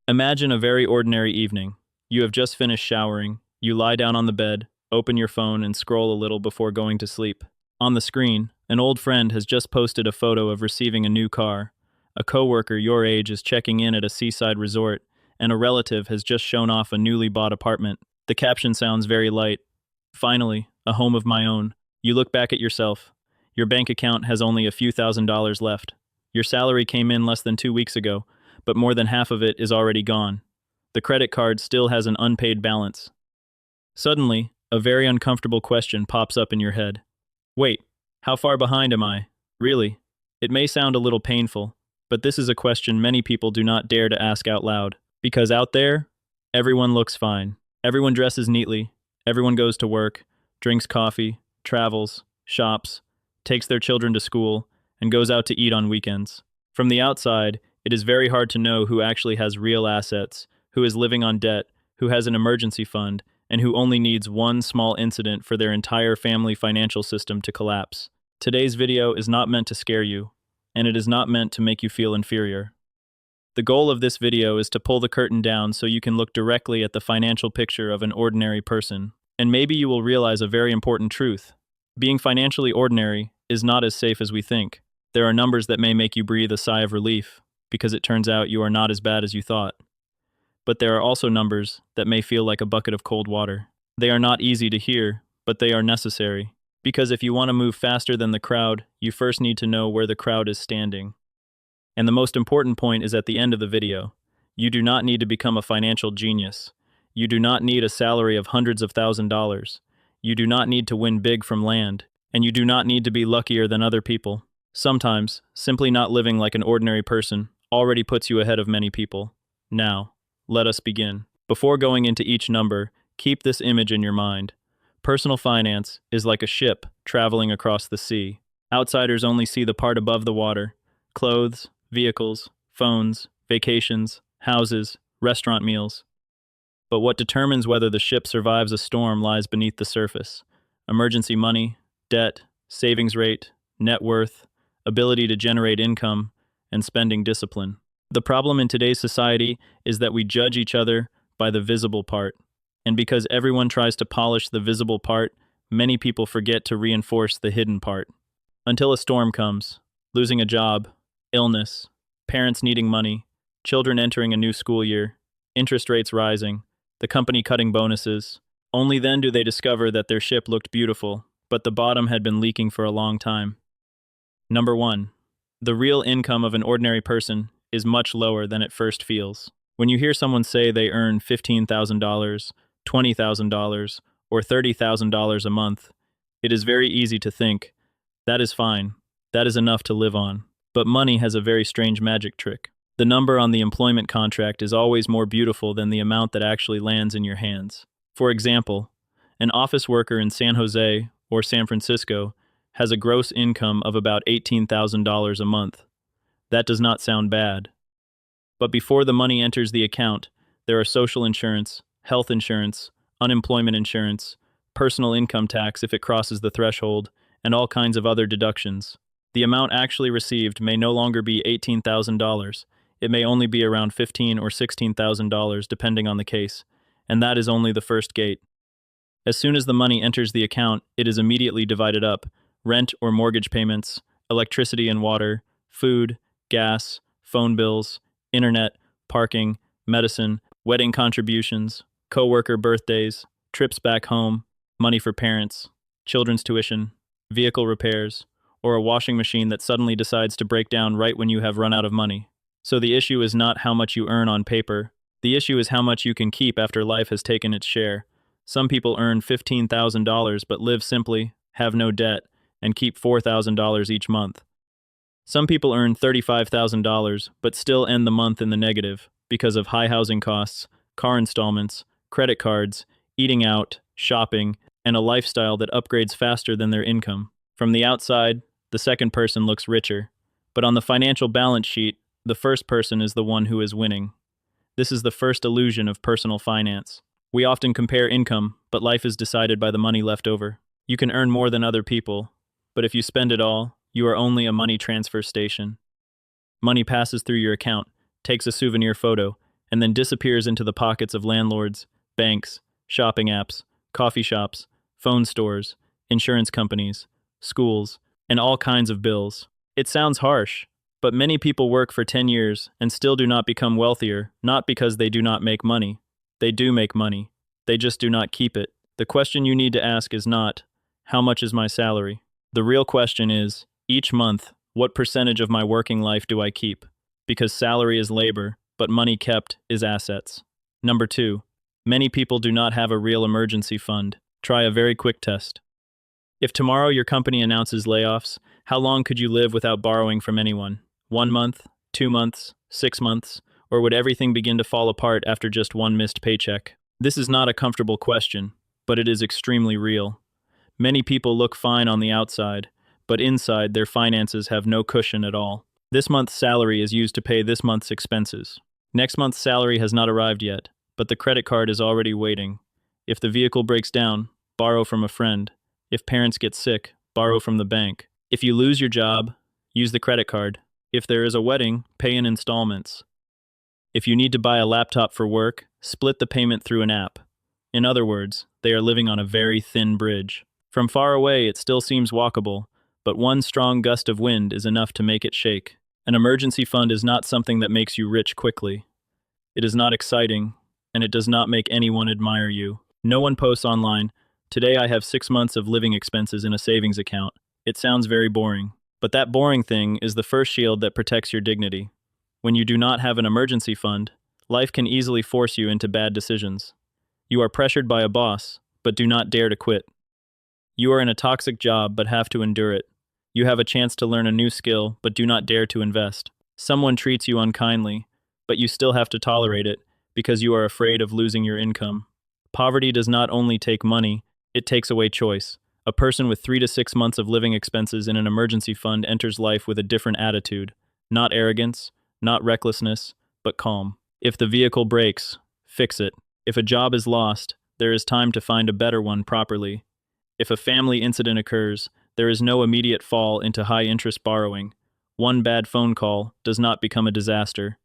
Imagine a very ordinary evening. You have just finished showering, you lie down on the bed, open your phone, and scroll a little before going to sleep. On the screen, an old friend has just posted a photo of receiving a new car. A coworker your age is checking in at a seaside resort, and a relative has just shown off a newly bought apartment. The caption sounds very light. Finally, a home of my own. You look back at yourself. Your bank account has only a few $1,000s left. Your salary came in less than 2 weeks ago, but more than half of it is already gone. The credit card still has an unpaid balance. Suddenly, a very uncomfortable question pops up in your head. Wait, how far behind am I? Really? It may sound a little painful, but this is a question many people do not dare to ask out loud. Because out there, everyone looks fine. Everyone dresses neatly. Everyone goes to work, drinks coffee, travels, shops, takes their children to school, and goes out to eat on weekends. From the outside, it is very hard to know who actually has real assets, who is living on debt, who has an emergency fund, and who only needs one small incident for their entire family financial system to collapse. Today's video is not meant to scare you, and it is not meant to make you feel inferior. The goal of this video is to pull the curtain down so you can look directly at the financial picture of an ordinary person. And maybe you will realize a very important truth. Being financially ordinary is not as safe as we think. There are numbers that may make you breathe a sigh of relief, because it turns out you are not as bad as you thought. But there are also numbers that may feel like a bucket of cold water. They are not easy to hear, but they are necessary. Because if you want to move faster than the crowd, you first need to know where the crowd is standing. And the most important point is at the end of the video. You do not need to become a financial genius. You do not need a salary of hundreds of $1,000s. You do not need to win big from land. And you do not need to be luckier than other people. Sometimes, simply not living like an ordinary person already puts you ahead of many people. Now, let us begin. Before going into each number, keep this image in your mind. Personal finance is like a ship traveling across the sea. Outsiders only see the part above the water: clothes, vehicles, phones, vacations, houses, restaurant meals. But what determines whether the ship survives a storm lies beneath the surface: emergency money, debt, savings rate, net worth, ability to generate income, and spending discipline. The problem in today's society is that we judge each other by the visible part. And because everyone tries to polish the visible part, many people forget to reinforce the hidden part. Until a storm comes, losing a job, illness, parents needing money, children entering a new school year, interest rates rising, the company cutting bonuses, only then do they discover that their ship looked beautiful, but the bottom had been leaking for a long time. Number 1. The real income of an ordinary person is much lower than it first feels. When you hear someone say they earn $15,000, $20,000, or $30,000 a month, it is very easy to think, that is fine, that is enough to live on. But money has a very strange magic trick. The number on the employment contract is always more beautiful than the amount that actually lands in your hands. For example, an office worker in San Jose or San Francisco has a gross income of about $18,000 a month. That does not sound bad. But before the money enters the account, there are social insurance, health insurance, unemployment insurance, personal income tax if it crosses the threshold, and all kinds of other deductions. The amount actually received may no longer be $18,000. It may only be around $15,000 or $16,000 depending on the case, and that is only the first gate. As soon as the money enters the account, it is immediately divided up: rent or mortgage payments, electricity and water, food, gas, phone bills, internet, parking, medicine, wedding contributions, coworker birthdays, trips back home, money for parents, children's tuition, vehicle repairs, or a washing machine that suddenly decides to break down right when you have run out of money. So the issue is not how much you earn on paper. The issue is how much you can keep after life has taken its share. Some people earn $15,000 but live simply, have no debt, and keep $4,000 each month. Some people earn $35,000 but still end the month in the negative because of high housing costs, car installments, credit cards, eating out, shopping, and a lifestyle that upgrades faster than their income. From the outside, the second person looks richer, but on the financial balance sheet, the first person is the one who is winning. This is the first illusion of personal finance. We often compare income, but life is decided by the money left over. You can earn more than other people, but if you spend it all, you are only a money transfer station. Money passes through your account, takes a souvenir photo, and then disappears into the pockets of landlords, banks, shopping apps, coffee shops, phone stores, insurance companies, schools, and all kinds of bills. It sounds harsh, but many people work for 10 years and still do not become wealthier, not because they do not make money. They do make money. They just do not keep it. The question you need to ask is not, how much is my salary? The real question is, each month, what percentage of my working life do I keep? Because salary is labor, but money kept is assets. Number 2, many people do not have a real emergency fund. Try a very quick test. If tomorrow your company announces layoffs, how long could you live without borrowing from anyone? 1 month, 2 months, 6 months, or would everything begin to fall apart after just one missed paycheck? This is not a comfortable question, but it is extremely real. Many people look fine on the outside, but inside their finances have no cushion at all. This month's salary is used to pay this month's expenses. Next month's salary has not arrived yet, but the credit card is already waiting. If the vehicle breaks down, borrow from a friend. If parents get sick, borrow from the bank. If you lose your job, use the credit card. If there is a wedding, pay in installments. If you need to buy a laptop for work, split the payment through an app. In other words, they are living on a very thin bridge. From far away, it still seems walkable, but one strong gust of wind is enough to make it shake. An emergency fund is not something that makes you rich quickly. It is not exciting, and it does not make anyone admire you. No one posts online, "Today I have 6 months of living expenses in a savings account." It sounds very boring. But that boring thing is the first shield that protects your dignity. When you do not have an emergency fund, life can easily force you into bad decisions. You are pressured by a boss, but do not dare to quit. You are in a toxic job, but have to endure it. You have a chance to learn a new skill, but do not dare to invest. Someone treats you unkindly, but you still have to tolerate it because you are afraid of losing your income. Poverty does not only take money, it takes away choice. A person with 3 to 6 months of living expenses in an emergency fund enters life with a different attitude. Not arrogance, not recklessness, but calm. If the vehicle breaks, fix it. If a job is lost, there is time to find a better one properly. If a family incident occurs, there is no immediate fall into high-interest borrowing. One bad phone call does not become a disaster.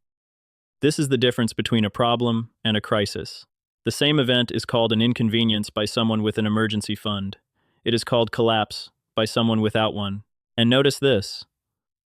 This is the difference between a problem and a crisis. The same event is called an inconvenience by someone with an emergency fund. It is called collapse by someone without one. And notice this.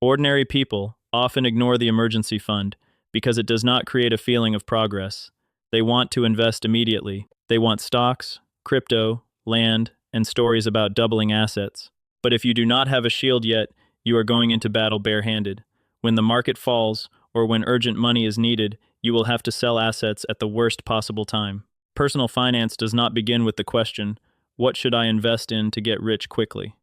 Ordinary people often ignore the emergency fund because it does not create a feeling of progress. They want to invest immediately. They want stocks, crypto, land, and stories about doubling assets. But if you do not have a shield yet, you are going into battle barehanded. When the market falls, or when urgent money is needed, you will have to sell assets at the worst possible time. Personal finance does not begin with the question, what should I invest in to get rich quickly?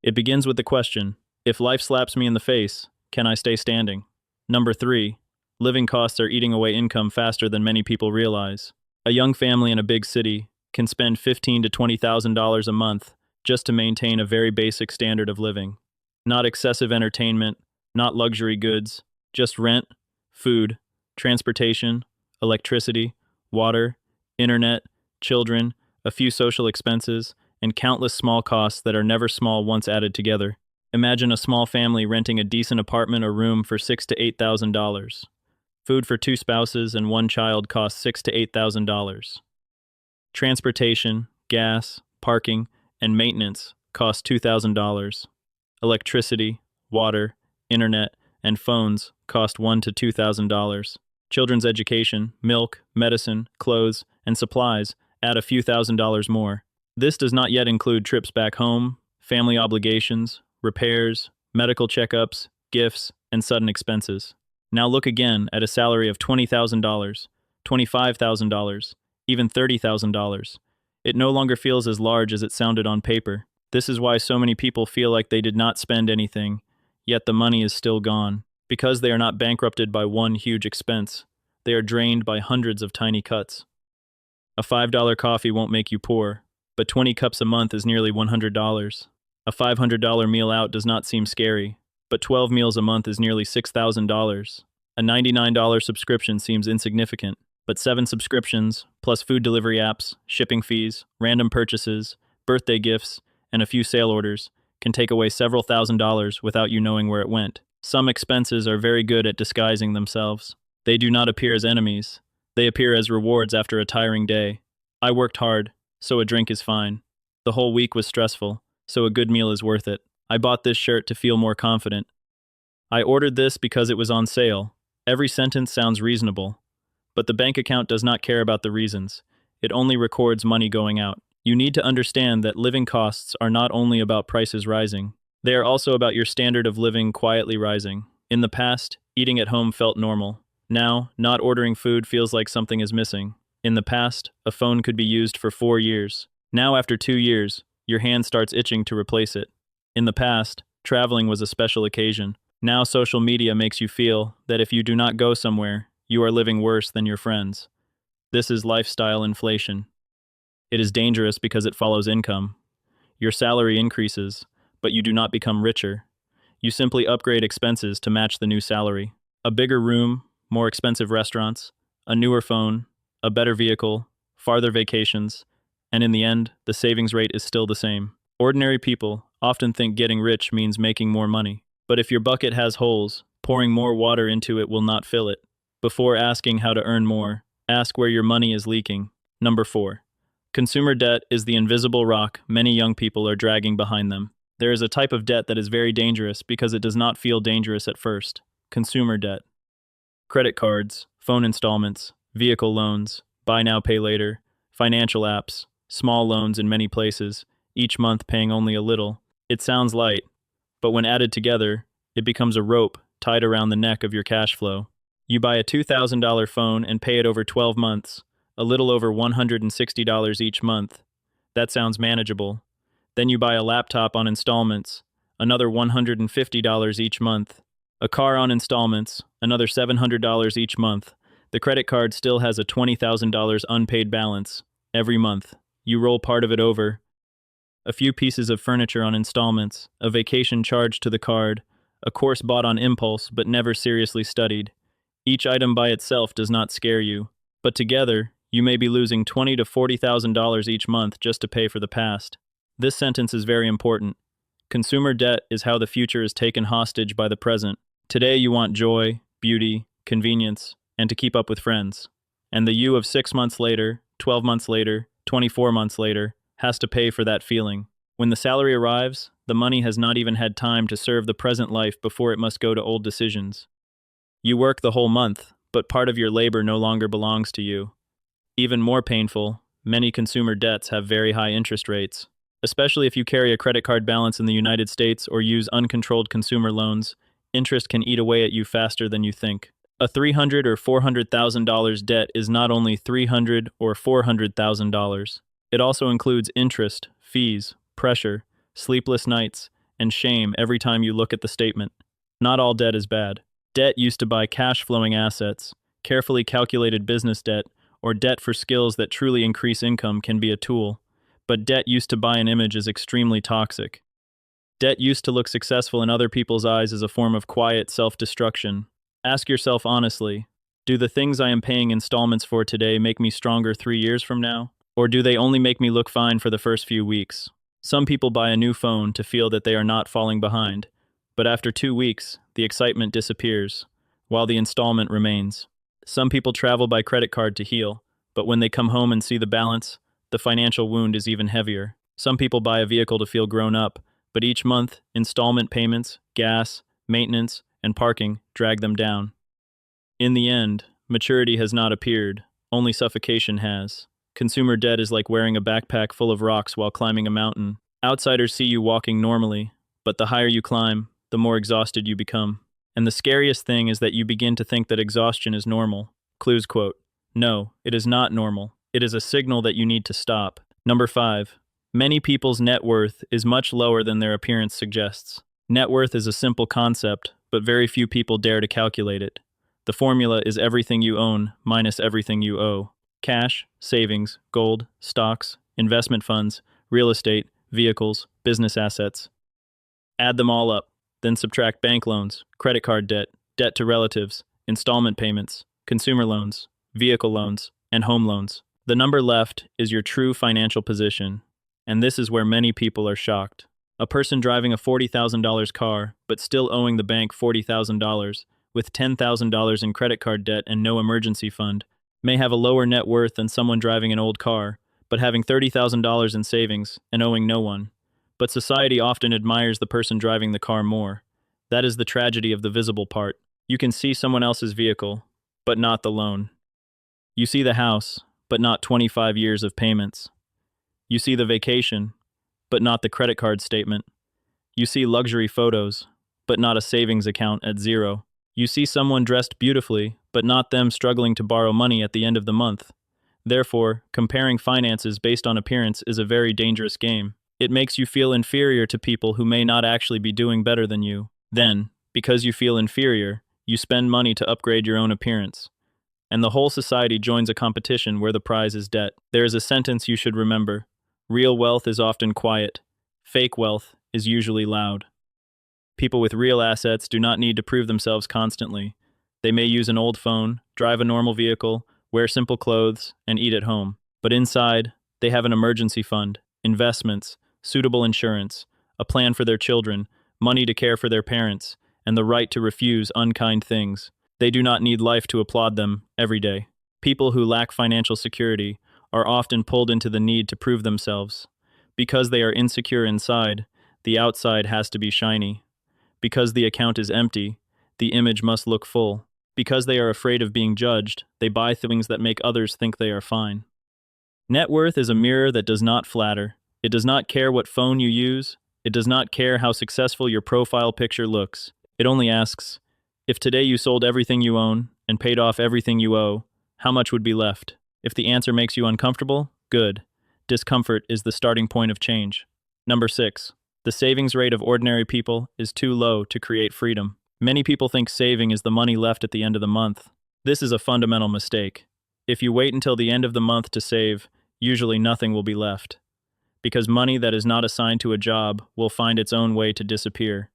It begins with the question, if life slaps me in the face, can I stay standing? Number 3, living costs are eating away income faster than many people realize. A young family in a big city can spend $15,000 to $20,000 a month just to maintain a very basic standard of living. Not excessive entertainment, not luxury goods, just rent, food, transportation, electricity, water, internet, children, a few social expenses, and countless small costs that are never small once added together. Imagine a small family renting a decent apartment or room for $6,000 to $8,000. Food for 2 spouses and 1 child costs $6,000 to $8,000. Transportation, gas, parking, and maintenance cost $2,000. Electricity, water, internet, and phones cost $1,000 to $2,000. Children's education, milk, medicine, clothes, and supplies add a few $1,000s more. This does not yet include trips back home, family obligations, repairs, medical checkups, gifts, and sudden expenses. Now look again at a salary of $20,000, $25,000, even $30,000. It no longer feels as large as it sounded on paper. This is why so many people feel like they did not spend anything, yet the money is still gone. Because they are not bankrupted by one huge expense, they are drained by hundreds of tiny cuts. A $5 coffee won't make you poor, but 20 cups a month is nearly $100. A $500 meal out does not seem scary, but 12 meals a month is nearly $6,000. A $99 subscription seems insignificant, but 7 subscriptions, plus food delivery apps, shipping fees, random purchases, birthday gifts, and a few sale orders, can take away several $1,000s without you knowing where it went. Some expenses are very good at disguising themselves. They do not appear as enemies. They appear as rewards after a tiring day. I worked hard, so a drink is fine. The whole week was stressful, so a good meal is worth it. I bought this shirt to feel more confident. I ordered this because it was on sale. Every sentence sounds reasonable. But the bank account does not care about the reasons. It only records money going out. You need to understand that living costs are not only about prices rising. They are also about your standard of living quietly rising. In the past, eating at home felt normal. Now, not ordering food feels like something is missing. In the past, a phone could be used for 4 years. Now, after 2 years, your hand starts itching to replace it. In the past, traveling was a special occasion. Now, social media makes you feel that if you do not go somewhere, you are living worse than your friends. This is lifestyle inflation. It is dangerous because it follows income. Your salary increases, but you do not become richer. You simply upgrade expenses to match the new salary. A bigger room, more expensive restaurants, a newer phone, a better vehicle, farther vacations, and in the end, the savings rate is still the same. Ordinary people often think getting rich means making more money. But if your bucket has holes, pouring more water into it will not fill it. Before asking how to earn more, ask where your money is leaking. Number 4. Consumer debt is the invisible rock many young people are dragging behind them. There is a type of debt that is very dangerous because it does not feel dangerous at first. Consumer debt. Credit cards, phone installments, vehicle loans, buy now, pay later, financial apps, small loans in many places, each month paying only a little. It sounds light, but when added together, it becomes a rope tied around the neck of your cash flow. You buy a $2,000 phone and pay it over 12 months, a little over $160 each month. That sounds manageable. Then you buy a laptop on installments, another $150 each month. A car on installments, another $700 each month. The credit card still has a $20,000 unpaid balance. Every month, you roll part of it over. A few pieces of furniture on installments, a vacation charged to the card, a course bought on impulse but never seriously studied. Each item by itself does not scare you, but together, you may be losing $20,000 to $40,000 each month just to pay for the past. This sentence is very important. Consumer debt is how the future is taken hostage by the present. Today you want joy, beauty, convenience, and to keep up with friends. And the you of 6 months later, 12 months later, 24 months later, has to pay for that feeling. When the salary arrives, the money has not even had time to serve the present life before it must go to old decisions. You work the whole month, but part of your labor no longer belongs to you. Even more painful, many consumer debts have very high interest rates. Especially if you carry a credit card balance in the United States or use uncontrolled consumer loans, interest can eat away at you faster than you think. A $300,000 or $400,000 debt is not only $300,000 or $400,000. It also includes interest, fees, pressure, sleepless nights, and shame every time you look at the statement. Not all debt is bad. Debt used to buy cash-flowing assets, carefully calculated business debt, or debt for skills that truly increase income can be a tool. But debt used to buy an image is extremely toxic. Debt used to look successful in other people's eyes as a form of quiet self-destruction. Ask yourself honestly, do the things I am paying installments for today make me stronger 3 years from now? Or do they only make me look fine for the first few weeks? Some people buy a new phone to feel that they are not falling behind, but after 2 weeks, the excitement disappears, while the installment remains. Some people travel by credit card to heal, but when they come home and see the balance, the financial wound is even heavier. Some people buy a vehicle to feel grown up, but each month, installment payments, gas, maintenance, and parking drag them down. In the end, maturity has not appeared, only suffocation has. Consumer debt is like wearing a backpack full of rocks while climbing a mountain. Outsiders see you walking normally, but the higher you climb, the more exhausted you become. And the scariest thing is that you begin to think that exhaustion is normal. Clues quote, "No, it is not normal. It is a signal that you need to stop." Number 5. Many people's net worth is much lower than their appearance suggests. Net worth is a simple concept, but very few people dare to calculate it. The formula is everything you own minus everything you owe. Cash, savings, gold, stocks, investment funds, real estate, vehicles, business assets. Add them all up, then subtract bank loans, credit card debt, debt to relatives, installment payments, consumer loans, vehicle loans, and home loans. The number left is your true financial position, and this is where many people are shocked. A person driving a $40,000 car, but still owing the bank $40,000, with $10,000 in credit card debt and no emergency fund, may have a lower net worth than someone driving an old car, but having $30,000 in savings and owing no one. But society often admires the person driving the car more. That is the tragedy of the visible part. You can see someone else's vehicle, but not the loan. You see the house, but not 25 years of payments. You see the vacation, but not the credit card statement. You see luxury photos, but not a savings account at zero. You see someone dressed beautifully, but not them struggling to borrow money at the end of the month. Therefore, comparing finances based on appearance is a very dangerous game. It makes you feel inferior to people who may not actually be doing better than you. Then, because you feel inferior, you spend money to upgrade your own appearance. And the whole society joins a competition where the prize is debt. There is a sentence you should remember. Real wealth is often quiet. Fake wealth is usually loud. People with real assets do not need to prove themselves constantly. They may use an old phone, drive a normal vehicle, wear simple clothes, and eat at home. But inside, they have an emergency fund, investments, suitable insurance, a plan for their children, money to care for their parents, and the right to refuse unkind things. They do not need life to applaud them every day. People who lack financial security are often pulled into the need to prove themselves. Because they are insecure inside, the outside has to be shiny. Because the account is empty, the image must look full. Because they are afraid of being judged, they buy things that make others think they are fine. Net worth is a mirror that does not flatter. It does not care what phone you use. It does not care how successful your profile picture looks. It only asks, if today you sold everything you own and paid off everything you owe, how much would be left? If the answer makes you uncomfortable, good. Discomfort is the starting point of change. Number 6. The savings rate of ordinary people is too low to create freedom. Many people think saving is the money left at the end of the month. This is a fundamental mistake. If you wait until the end of the month to save, usually nothing will be left. Because money that is not assigned to a job will find its own way to disappear.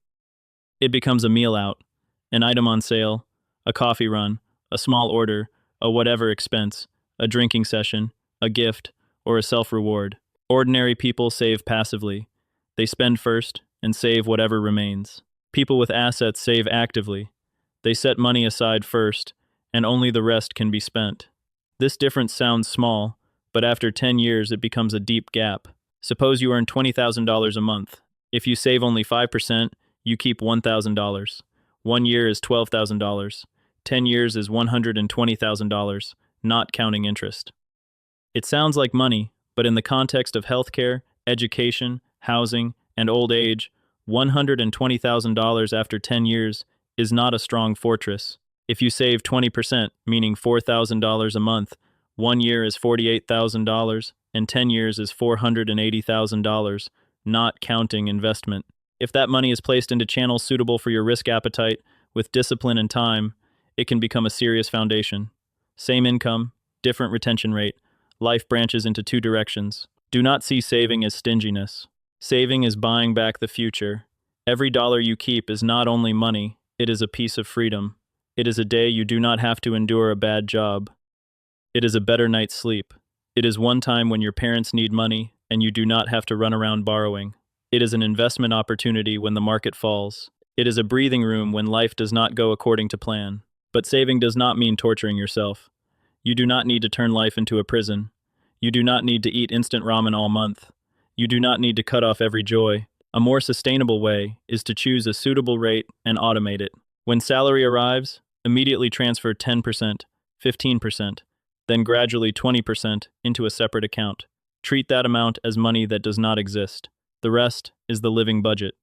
It becomes a meal out, an item on sale, a coffee run, a small order, a whatever expense, a drinking session, a gift, or a self-reward. Ordinary people save passively. They spend first and save whatever remains. People with assets save actively. They set money aside first, and only the rest can be spent. This difference sounds small, but after 10 years it becomes a deep gap. Suppose you earn $20,000 a month. If you save only 5%, you keep $1,000. 1 year is $12,000. 10 years is $120,000, not counting interest. It sounds like money, but in the context of healthcare, education, housing, and old age, $120,000 after 10 years is not a strong fortress. If you save 20%, meaning $4,000 a month, 1 year is $48,000, and 10 years is $480,000, not counting investment. If that money is placed into channels suitable for your risk appetite, with discipline and time, it can become a serious foundation. Same income, different retention rate. Life branches into two directions. Do not see saving as stinginess. Saving is buying back the future. Every dollar you keep is not only money, it is a piece of freedom. It is a day you do not have to endure a bad job. It is a better night's sleep. It is one time when your parents need money and you do not have to run around borrowing. It is an investment opportunity when the market falls. It is a breathing room when life does not go according to plan. But saving does not mean torturing yourself. You do not need to turn life into a prison. You do not need to eat instant ramen all month. You do not need to cut off every joy. A more sustainable way is to choose a suitable rate and automate it. When salary arrives, immediately transfer 10%, 15%, then gradually 20% into a separate account. Treat that amount as money that does not exist. The rest is the living budget.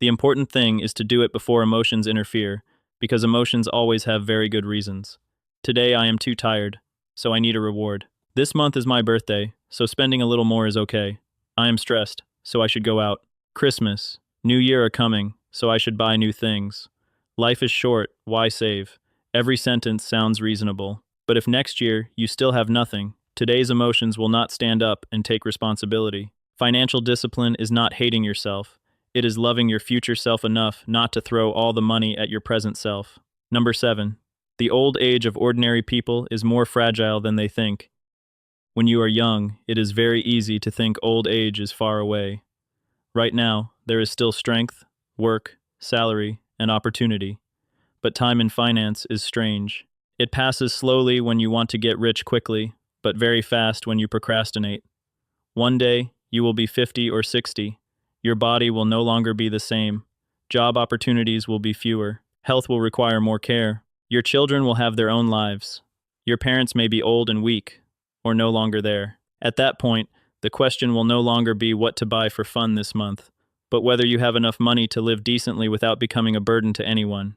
The important thing is to do it before emotions interfere, because emotions always have very good reasons. Today I am too tired, so I need a reward. This month is my birthday, so spending a little more is okay. I am stressed, so I should go out. Christmas, New Year are coming, so I should buy new things. Life is short, why save? Every sentence sounds reasonable. But if next year you still have nothing, today's emotions will not stand up and take responsibility. Financial discipline is not hating yourself. It is loving your future self enough not to throw all the money at your present self. Number 7. The old age of ordinary people is more fragile than they think. When you are young, it is very easy to think old age is far away. Right now, there is still strength, work, salary, and opportunity. But time in finance is strange. It passes slowly when you want to get rich quickly, but very fast when you procrastinate. One day, you will be 50 or 60. Your body will no longer be the same. Job opportunities will be fewer. Health will require more care. Your children will have their own lives. Your parents may be old and weak, or no longer there. At that point, the question will no longer be what to buy for fun this month, but whether you have enough money to live decently without becoming a burden to anyone.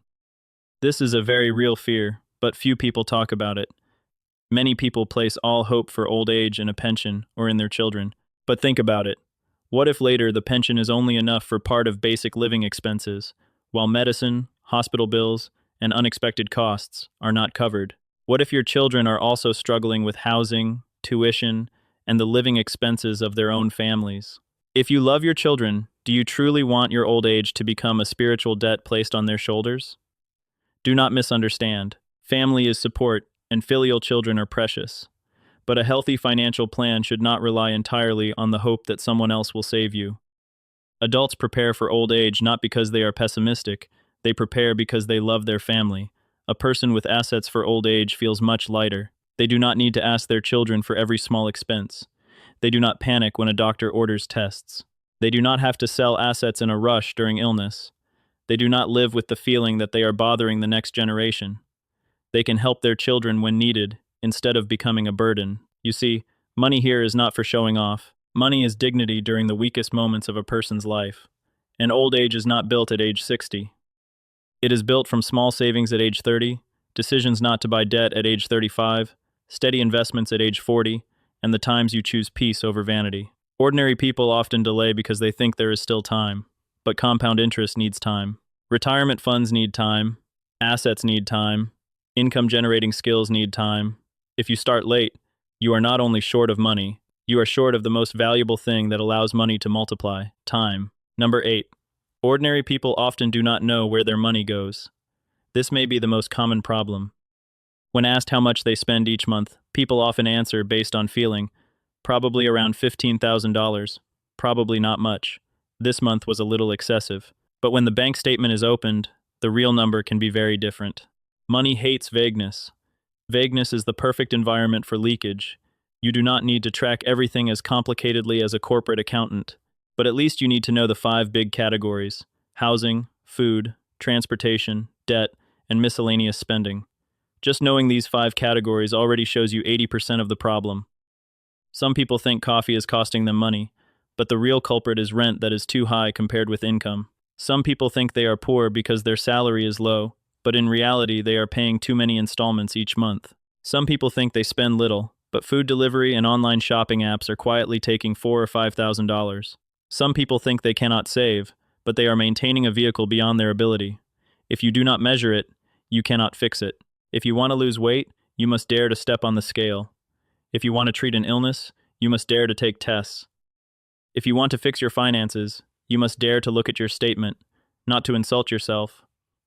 This is a very real fear, but few people talk about it. Many people place all hope for old age in a pension or in their children. But think about it. What if later the pension is only enough for part of basic living expenses, while medicine, hospital bills, and unexpected costs are not covered? What if your children are also struggling with housing, tuition, and the living expenses of their own families? If you love your children, do you truly want your old age to become a spiritual debt placed on their shoulders? Do not misunderstand. Family is support, and filial children are precious. But a healthy financial plan should not rely entirely on the hope that someone else will save you. Adults prepare for old age not because they are pessimistic, they prepare because they love their family. A person with assets for old age feels much lighter. They do not need to ask their children for every small expense. They do not panic when a doctor orders tests. They do not have to sell assets in a rush during illness. They do not live with the feeling that they are bothering the next generation. They can help their children when needed, instead of becoming a burden. You see, money here is not for showing off. Money is dignity during the weakest moments of a person's life. And old age is not built at age 60. It is built from small savings at age 30, decisions not to buy debt at age 35, steady investments at age 40, and the times you choose peace over vanity. Ordinary people often delay because they think there is still time, but compound interest needs time. Retirement funds need time. Assets need time. Income-generating skills need time. If you start late, you are not only short of money, you are short of the most valuable thing that allows money to multiply, time. Number 8. Ordinary people often do not know where their money goes. This may be the most common problem. When asked how much they spend each month, people often answer based on feeling, probably around $15,000, probably not much. This month was a little excessive. But when the bank statement is opened, the real number can be very different. Money hates vagueness. Vagueness is the perfect environment for leakage. You do not need to track everything as complicatedly as a corporate accountant, but at least you need to know the 5 big categories: housing, food, transportation, debt, and miscellaneous spending. Just knowing these 5 categories already shows you 80% of the problem. Some people think coffee is costing them money, but the real culprit is rent that is too high compared with income. Some people think they are poor because their salary is low, but in reality they are paying too many installments each month. Some people think they spend little, but food delivery and online shopping apps are quietly taking $4,000 or $5,000. Some people think they cannot save, but they are maintaining a vehicle beyond their ability. If you do not measure it, you cannot fix it. If you want to lose weight, you must dare to step on the scale. If you want to treat an illness, you must dare to take tests. If you want to fix your finances, you must dare to look at your statement, not to insult yourself,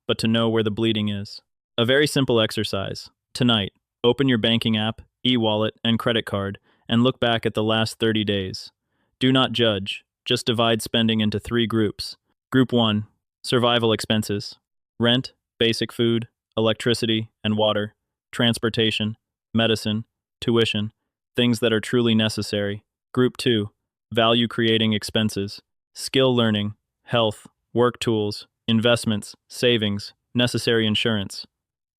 but to know where the bleeding is. A very simple exercise. Tonight, open your banking app, e-wallet, and credit card, and look back at the last 30 days. Do not judge, just divide spending into 3 groups. Group 1, survival expenses. Rent, basic food, electricity and water, transportation, medicine, tuition, things that are truly necessary. Group 2, value-creating expenses. Skill learning, health, work tools, investments, savings, necessary insurance.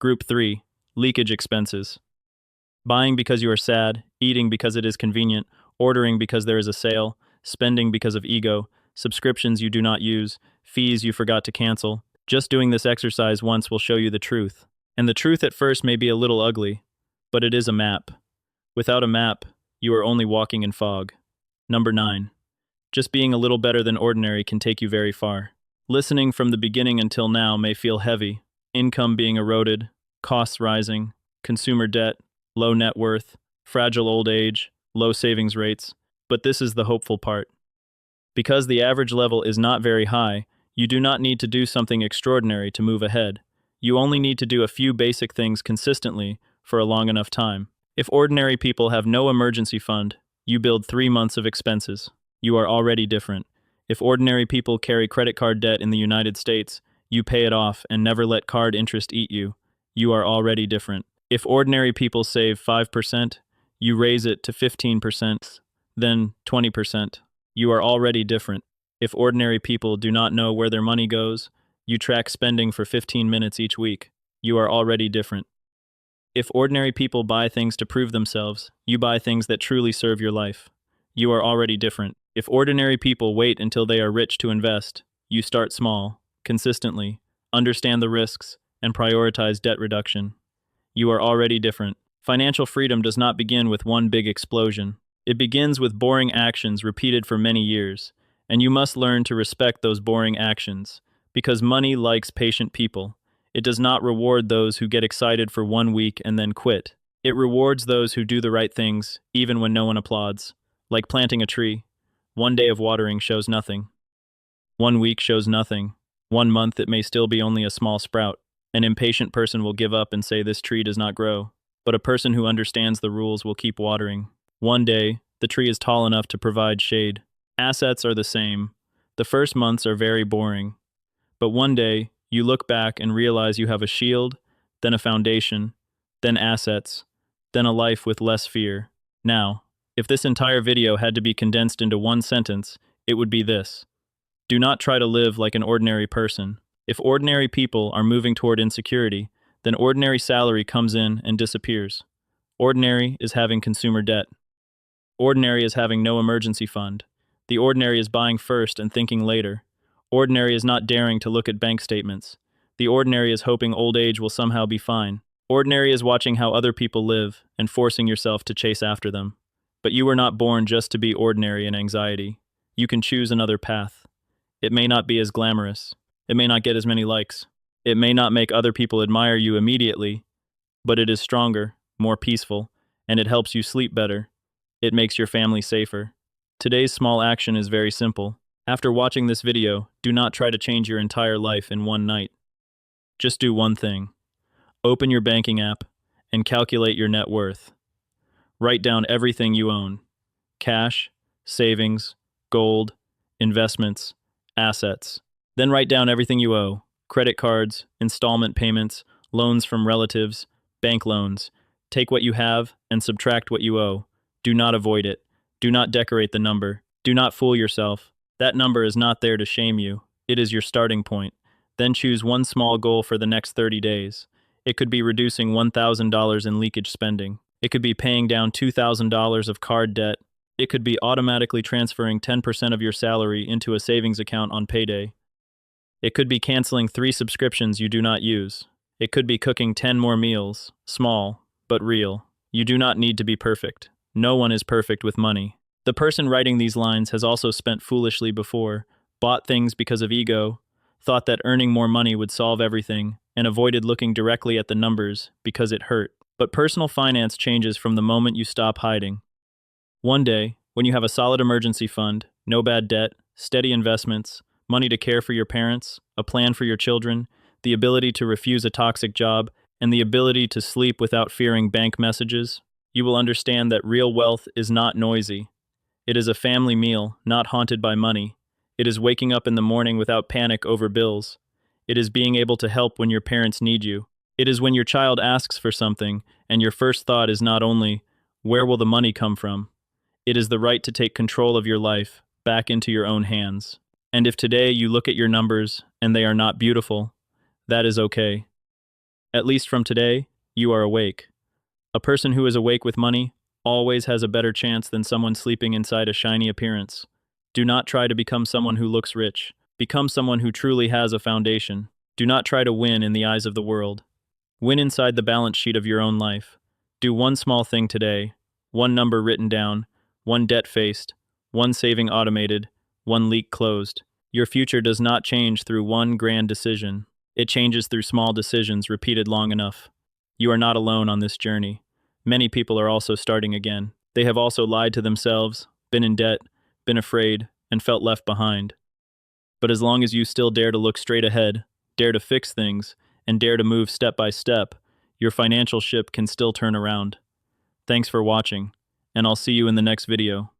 Group 3, leakage expenses. Buying because you are sad, eating because it is convenient, ordering because there is a sale, spending because of ego, subscriptions you do not use, fees you forgot to cancel. Just doing this exercise once will show you the truth. And the truth at first may be a little ugly, but it is a map. Without a map, you are only walking in fog. Number 9. Just being a little better than ordinary can take you very far. Listening from the beginning until now may feel heavy. Income being eroded, costs rising, consumer debt, low net worth, fragile old age, low savings rates. But this is the hopeful part. Because the average level is not very high, you do not need to do something extraordinary to move ahead. You only need to do a few basic things consistently for a long enough time. If ordinary people have no emergency fund, you build 3 months of expenses. You are already different. If ordinary people carry credit card debt in the United States, you pay it off and never let card interest eat you. You are already different. If ordinary people save 5%, you raise it to 15%, then 20%. You are already different. If ordinary people do not know where their money goes, you track spending for 15 minutes each week. You are already different. If ordinary people buy things to prove themselves, you buy things that truly serve your life. You are already different. If ordinary people wait until they are rich to invest, you start small, consistently, understand the risks, and prioritize debt reduction. You are already different. Financial freedom does not begin with one big explosion. It begins with boring actions repeated for many years, and you must learn to respect those boring actions, because money likes patient people. It does not reward those who get excited for 1 week and then quit. It rewards those who do the right things, even when no one applauds. Like planting a tree. 1 day of watering shows nothing. 1 week shows nothing. 1 month it may still be only a small sprout. An impatient person will give up and say this tree does not grow. But a person who understands the rules will keep watering. 1 day, the tree is tall enough to provide shade. Assets are the same. The first months are very boring. But 1 day, you look back and realize you have a shield, then a foundation, then assets, then a life with less fear. Now, if this entire video had to be condensed into one sentence, it would be this. Do not try to live like an ordinary person. If ordinary people are moving toward insecurity, then ordinary salary comes in and disappears. Ordinary is having consumer debt. Ordinary is having no emergency fund. The ordinary is buying first and thinking later. Ordinary is not daring to look at bank statements. The ordinary is hoping old age will somehow be fine. Ordinary is watching how other people live and forcing yourself to chase after them. But you were not born just to be ordinary in anxiety. You can choose another path. It may not be as glamorous. It may not get as many likes. It may not make other people admire you immediately, but it is stronger, more peaceful, and it helps you sleep better. It makes your family safer. Today's small action is very simple. After watching this video, do not try to change your entire life in one night. Just do one thing. Open your banking app and calculate your net worth. Write down everything you own. Cash, savings, gold, investments, assets. Then write down everything you owe. Credit cards, installment payments, loans from relatives, bank loans. Take what you have and subtract what you owe. Do not avoid it. Do not decorate the number. Do not fool yourself. That number is not there to shame you. It is your starting point. Then choose one small goal for the next 30 days. It could be reducing $1,000 in leakage spending. It could be paying down $2,000 of card debt. It could be automatically transferring 10% of your salary into a savings account on payday. It could be canceling 3 subscriptions you do not use. It could be cooking 10 more meals, small, but real. You do not need to be perfect. No one is perfect with money. The person writing these lines has also spent foolishly before, bought things because of ego, thought that earning more money would solve everything, and avoided looking directly at the numbers because it hurt. But personal finance changes from the moment you stop hiding. 1 day, when you have a solid emergency fund, no bad debt, steady investments, money to care for your parents, a plan for your children, the ability to refuse a toxic job, and the ability to sleep without fearing bank messages, you will understand that real wealth is not noisy. It is a family meal, not haunted by money. It is waking up in the morning without panic over bills. It is being able to help when your parents need you. It is when your child asks for something, and your first thought is not only, where will the money come from? It is the right to take control of your life back into your own hands. And if today you look at your numbers and they are not beautiful, that is okay. At least from today, you are awake. A person who is awake with money always has a better chance than someone sleeping inside a shiny appearance. Do not try to become someone who looks rich. Become someone who truly has a foundation. Do not try to win in the eyes of the world. Win inside the balance sheet of your own life. Do one small thing today, one number written down, one debt faced, one saving automated, one leak closed. Your future does not change through one grand decision. It changes through small decisions repeated long enough. You are not alone on this journey. Many people are also starting again. They have also lied to themselves, been in debt, been afraid, and felt left behind. But as long as you still dare to look straight ahead, dare to fix things, and dare to move step by step, your financial ship can still turn around. Thanks for watching, and I'll see you in the next video.